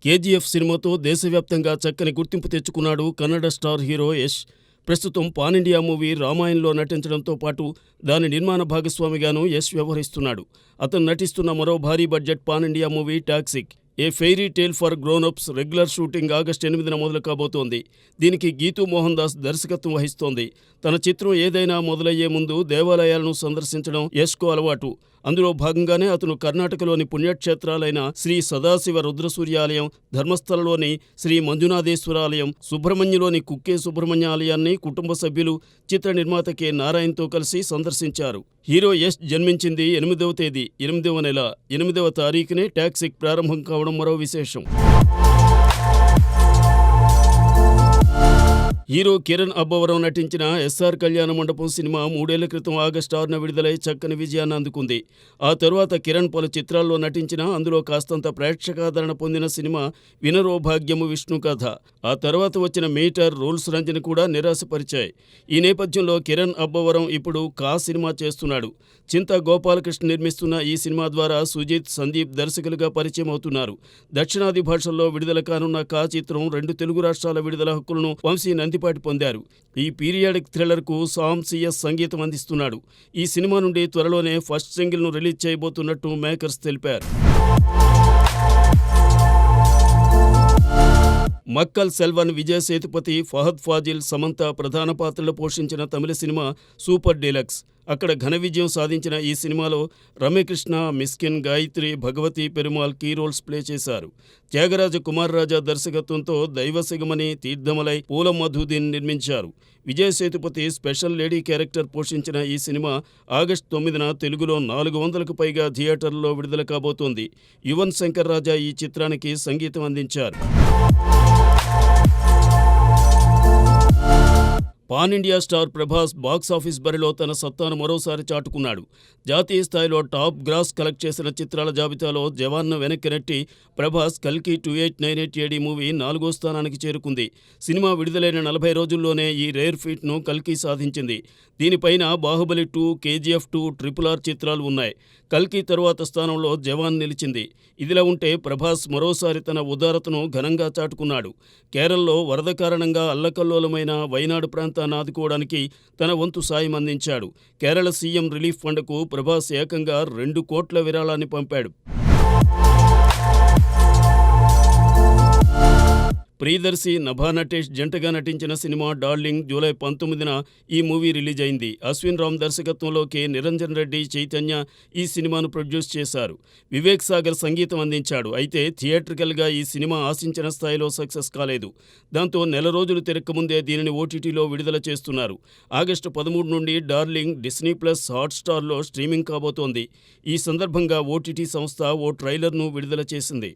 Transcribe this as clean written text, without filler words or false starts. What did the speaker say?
KGF సినిమాతో దేశవ్యాప్తంగా చక్కని గుర్తింపు తెచ్చుకున్నాడు కన్నడ స్టార్ హీరో యష్. ప్రస్తుతం పాన్ ఇండియా మూవీ రామాయణంలో నటించడంతో పాటు దాని నిర్మాణ భాగస్వామిగానూ యష్ వ్యవహరిస్తున్నాడు. అతను నటిస్తున్న మరో భారీ budget pan India movie Toxic a fairy tale for grownups regular shooting August 8న మొదలు కాబోతోంది. దీనికి గీతూ మోహన్ దాస్ దర్శకత్వం వహిస్తోంది. తన చిత్రం ఏదైనా మొదలయ్యే ముందు దేవాలయాలను సందర్శించడం యష్కు అలవాటు. అందులో భాగంగానే అతను కర్ణాటకలోని పుణ్యక్షేత్రాలైన శ్రీ సదాశివ రుద్రసూర్య ఆలయం, ధర్మస్థలలోని శ్రీ మంజునాథేశ్వర ఆలయం, సుబ్రహ్మణ్యలోని కుక్కే సుబ్రహ్మణ్య ఆలయాన్ని కుటుంబ సభ్యులు, చిత్ర నిర్మాత కె. నారాయణ్తో కలిసి సందర్శించారు. హీరో యష్ జన్మించింది 8వ తేదీ 8వ నెల 8వ తారీఖునే టాక్సిక్ ప్రారంభం కావడం మరో విశేషం. హీరో కిరణ్ అబ్బవరం నటించిన ఎస్ఆర్ కళ్యాణ మండపం సినిమా 3 ఏళ్ల క్రితం ఆగస్టు 6న విడుదలై చక్కని విజయాన్ని అందుకుంది. ఆ తరువాత కిరణ్ పలు చిత్రాల్లో నటించినా అందులో కాస్తంత ప్రేక్షకాదరణ పొందిన సినిమా వినరో భాగ్యము విష్ణు కథ. ఆ తర్వాత వచ్చిన మీటర్, రూల్స్ రంజన్ కూడా నిరాశపరిచాయి. ఈ నేపథ్యంలో కిరణ్ అబ్బవరం ఇప్పుడు కా సినిమా చేస్తున్నాడు. చింతా గోపాలకృష్ణ నిర్మిస్తున్న ఈ సినిమా ద్వారా సుజిత్, సందీప్ దర్శకులుగా పరిచయం అవుతున్నారు. దక్షిణాది భాషల్లో విడుదల కానున్న కా చిత్రం 2 తెలుగు రాష్ట్రాల విడుదల హక్కులను వంశీ నందిపాటి పొందారు. ఈ పీరియాడిక్ థ్రిల్లర్కు సామ్ సిఎస్ సంగీతం అందిస్తున్నాడు. ఈ సినిమా నుండి త్వరలోనే ఫస్ట్ సింగిల్ను రిలీజ్ చేయబోతున్నట్టు మేకర్స్ తెలిపారు. మక్కల్ సెల్వన్, విజయ్ సేతుపతి, ఫహద్ ఫాజిల్, సమంత ప్రధాన పాత్రలు పోషించిన తమిళ సినిమా సూపర్ డీలక్స్. అక్కడ ఘన విజయం సాధించిన ఈ సినిమాలో Ramya Krishna, Mysskin, Gayathri, Bhagavathi Perumal key roles play చేశారు. త్యాగరాజ కుమార్ రాజా దర్శకత్వంతో దైవసిగమని, తీర్థమలై, పూల మధుదీన్ నిర్మించారు. Vijay Sethupathi special lady character పోషించిన ఈ సినిమా ఆగస్టు 9న తెలుగులో 400కు పైగా థియేటర్లలో విడుదల కాబోతోంది. యువన్ శంకర్ రాజా ఈ చిత్రానికి సంగీతం అందించారు. Pan India star Prabhas box office బరిలో తన సత్తాను మరోసారి చాటుకున్నాడు. జాతీయ స్థాయిలో టాప్ గ్రాస్ కలెక్ట్ చేసిన చిత్రాల జాబితాలో జవాన్ను వెనక్కి నెట్టి ప్రభాస్ కల్కి 2898 AD మూవీ 4వ స్థానానికి చేరుకుంది. సినిమా విడుదలైన 40 రోజుల్లోనే ఈ రేర్ ఫీట్ను కల్కి సాధించింది. దీనిపైన బాహుబలి 2, కేజీఎఫ్ 2, RRR చిత్రాలు ఉన్నాయి. కల్కి తరువాత స్థానంలో జవాన్ నిలిచింది. ఇదిలా ఉంటే ప్రభాస్ మరోసారి తన ఉదారతను ఘనంగా చాటుకున్నాడు. కేరళలో వరద కారణంగా అల్లకల్లోలమైన వైనాడు ప్రాంతాన్ని ఆదుకోవడానికి తన వంతు సాయం అందించాడు. కేరళ సీఎం రిలీఫ్ ఫండ్కు ప్రభాస్ ఏకంగా 2 కోట్ల విరాళాన్ని పంపాడు. ప్రియదర్శి, నభా నటేష్ జంటగా నటించిన సినిమా డార్లింగ్ జూలై 19న ఈ మూవీ రిలీజ్ అయింది. అశ్విన్ రామ్ దర్శకత్వంలో కె. నిరంజన్ రెడ్డి, చైతన్య ఈ సినిమాను ప్రొడ్యూస్ చేశారు. వివేక్ సాగర్ సంగీతం అందించాడు. అయితే థియేట్రికల్గా ఈ సినిమా ఆశించిన స్థాయిలో సక్సెస్ కాలేదు. దాంతో నెల రోజులు తిరక్కముందే దీనిని ఓటీటీలో విడుదల చేస్తున్నారు. ఆగస్టు 13 నుండి డార్లింగ్ డిస్నీ ప్లస్, హాట్స్టార్లో స్ట్రీమింగ్ కాబోతోంది. ఈ సందర్భంగా ఓటీటీ సంస్థ ఓ ట్రైలర్ను విడుదల చేసింది.